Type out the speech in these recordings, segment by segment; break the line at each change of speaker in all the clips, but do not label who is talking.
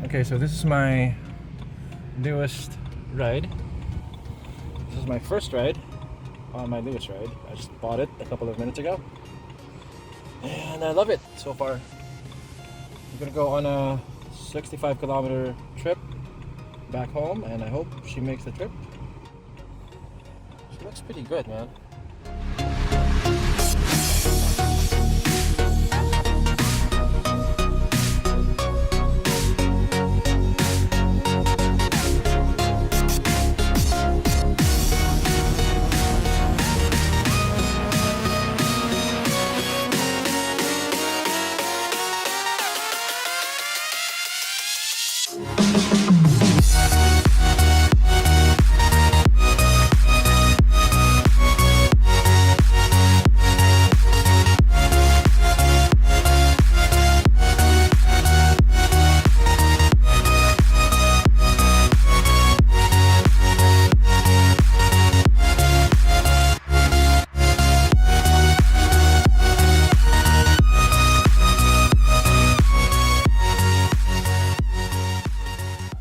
Okay, so this is my newest ride. This is my first ride on my newest ride. I just bought it a couple of minutes ago. And I love it so far. I'm gonna go on a 65-kilometer trip back home, and I hope she makes the trip. She looks pretty good, man.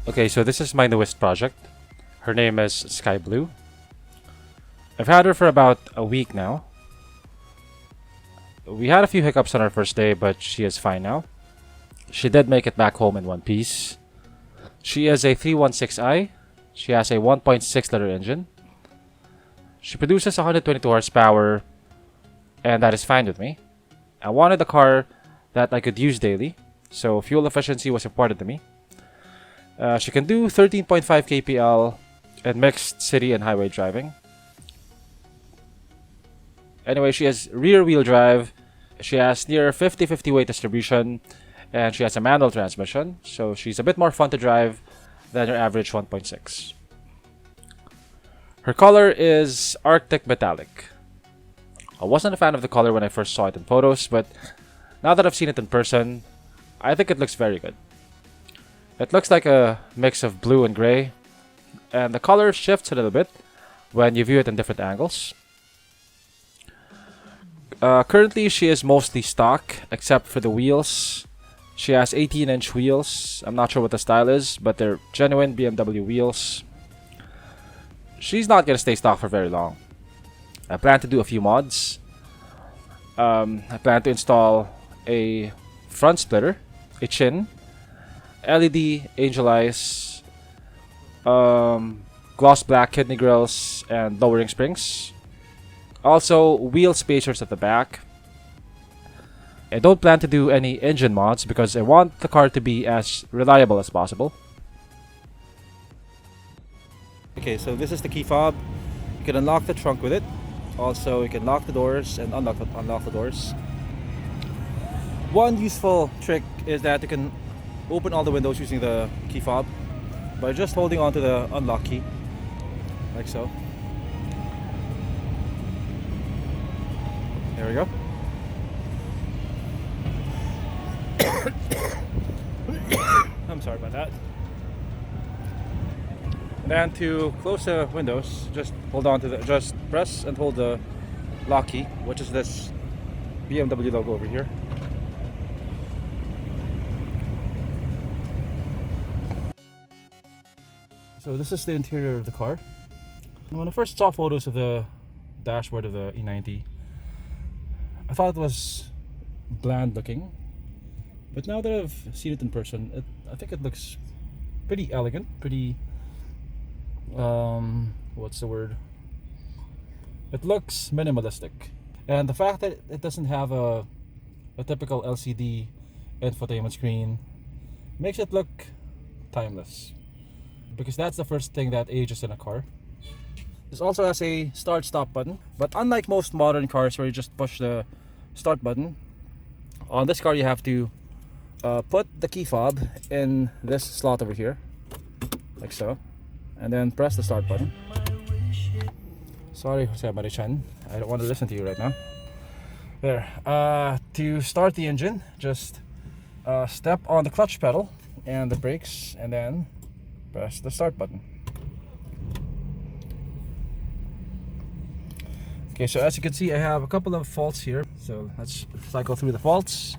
Okay, so this is my newest project. Her name is Skyblue. I've had her for about a week now. We had a few hiccups on our first day, but she is fine now. She did make it back home in one piece. She is a 316i. She has a 1.6-liter engine. She produces 122 horsepower, and that is fine with me. I wanted a car that I could use daily, so fuel efficiency was important to me. She can do 13.5 kpl in mixed city and highway driving. Anyway, she has rear-wheel drive. She has near 50-50 weight distribution, and she has a manual transmission, so she's a bit more fun to drive than your average 1.6. Her color is Arctic Metallic. I wasn't a fan of the color when I first saw it in photos, but now that I've seen it in person, I think it looks very good. It looks like a mix of blue and gray, and the color shifts a little bit when you view it in different angles. Currently, she is mostly stock, except for the wheels. She has 18-inch wheels. I'm not sure what the style is, but they're genuine BMW wheels. She's not going to stay stock for very long. I plan to do a few mods. I plan to install a front splitter, a chin, LED angel eyes, gloss black kidney grills, and lowering springs. Also, wheel spacers at the back. I don't plan to do any engine mods because I want the car to be as reliable as possible. Okay, so this is the key fob. You can unlock the trunk with it. Also, you can lock the doors and unlock the doors. One useful trick is that you can open all the windows using the key fob by just holding onto the unlock key, like so. There we go. I'm sorry about that. And then to close the windows, just press and hold the lock key, which is this BMW logo over here. So this is the interior of the car. When I first saw photos of the dashboard of the E90, I thought it was bland looking. But now that I've seen it in person, I think it looks pretty elegant, pretty... what's the word? It looks minimalistic. And the fact that it doesn't have a typical LCD infotainment screen makes it look timeless. Because that's the first thing that ages in a car. This also has a start-stop button, but unlike most modern cars where you just push the start button, on this car you have to put the key fob in this slot over here, like so, and then press the start button. Sorry, Jose Marichan, I don't want to listen to you right now. There. To start the engine, just step on the clutch pedal and the brakes, and then press the start button. Okay, so as you can see, I have a couple of faults here. So let's cycle through the faults.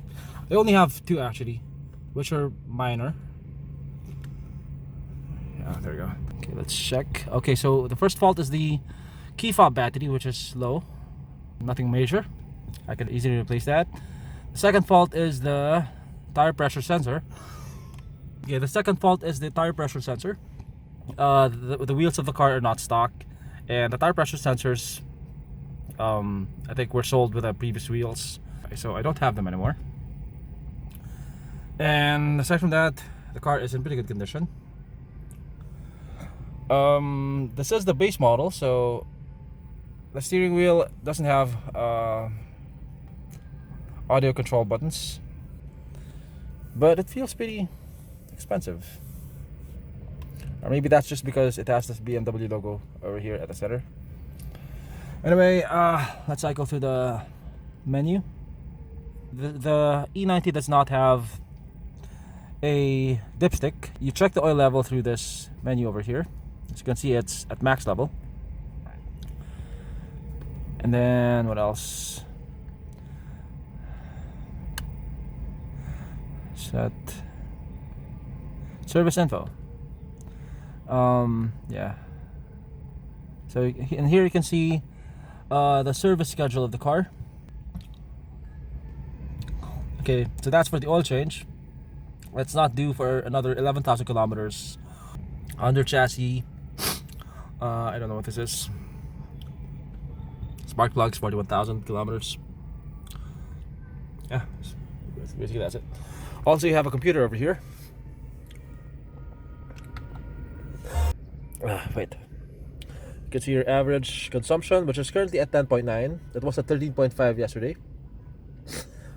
I only have two actually, which are minor. There we go. Okay, let's check. Okay, so the first fault is the key fob battery, which is low. Nothing major. I can easily replace that. The second fault is the tire pressure sensor. Okay, the second fault is the tire pressure sensor. The wheels of the car are not stock, and the tire pressure sensors, I think, were sold with the previous wheels, so I don't have them anymore. And aside from that, the car is in pretty good condition. This is the base model, so the steering wheel doesn't have audio control buttons, but it feels pretty expensive. Or maybe that's just because it has this BMW logo over here at the center. Anyway, let's cycle through the menu. The E90 does not have a dipstick. You check the oil level through this menu over here. As you can see, it's at max level. And then what else? Set service info. Yeah. So in here you can see the service schedule of the car. Okay, so that's for the oil change. It's not due for another 11,000 kilometers under chassis. I don't know what this is. Spark plugs, 41,000 kilometers. Yeah, basically that's it. Also, you have a computer over here. Wait. You can see your average consumption, which is currently at 10.9. It was at 13.5 yesterday.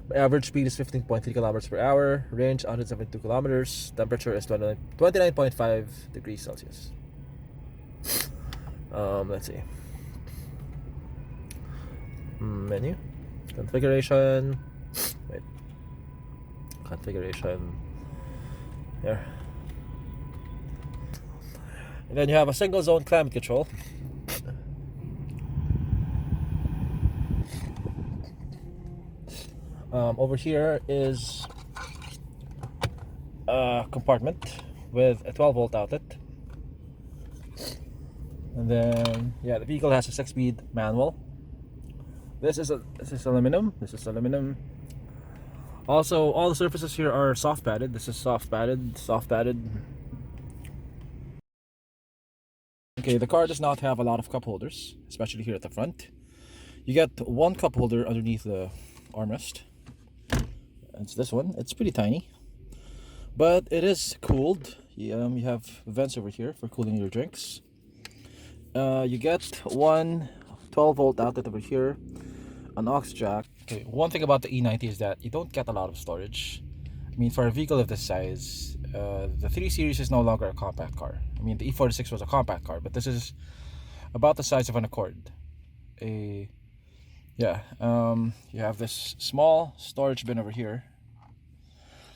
My average speed is 15.3 kilometers per hour. Range 172 kilometers. Temperature is 29.5 degrees Celsius. Let's see. Menu. Configuration. Wait. Configuration. Here. And then you have a single zone climate control. Over here is a compartment with a 12-volt outlet. And then, yeah, the vehicle has a 6-speed manual. This is aluminum. This is aluminum. Also, all the surfaces here are soft padded. This is soft padded. Okay, the car does not have a lot of cup holders, especially here at the front. You get one cup holder underneath the armrest. It's this one. It's pretty tiny, but it is cooled. You have vents over here for cooling your drinks. You get one 12-volt outlet over here, an aux jack. Okay, one thing about the E90 is that you don't get a lot of storage. I mean, for a vehicle of this size, the 3 Series is no longer a compact car. I mean, the E46 was a compact car, but this is about the size of an Accord. You have this small storage bin over here.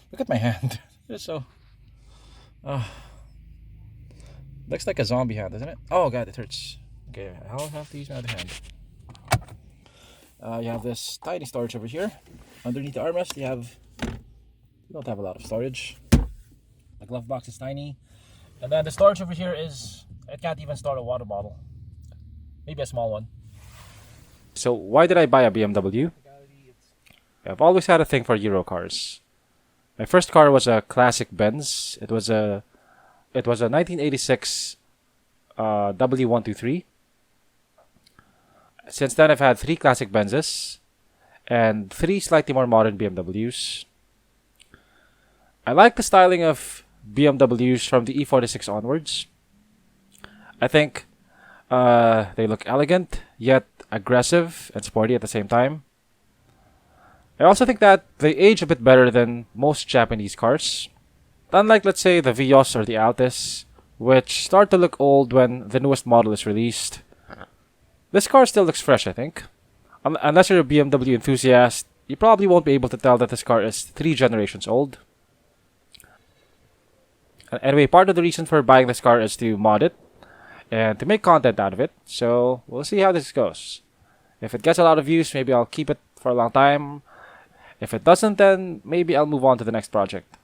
Look at my hand. It's so looks like a zombie hand, doesn't it? Oh god, it hurts. Okay, I'll have to use my other hand. You have this tiny storage over here. Underneath the armrest you don't have a lot of storage. The glove box is tiny. And then the storage over here it can't even store a water bottle. Maybe a small one. So why did I buy a BMW? I've always had a thing for Euro cars. My first car was a classic Benz. It was a 1986 W123. Since then, I've had 3 classic Benzes and 3 slightly more modern BMWs. I like the styling of BMWs from the E46 onwards. I think they look elegant, yet aggressive and sporty at the same time. I also think that they age a bit better than most Japanese cars. Unlike, let's say, the Vios or the Altis, which start to look old when the newest model is released. This car still looks fresh, I think. Unless you're a BMW enthusiast, you probably won't be able to tell that this car is 3 generations old. Anyway, part of the reason for buying this car is to mod it and to make content out of it. So we'll see how this goes. If it gets a lot of views, maybe I'll keep it for a long time. If it doesn't, then maybe I'll move on to the next project.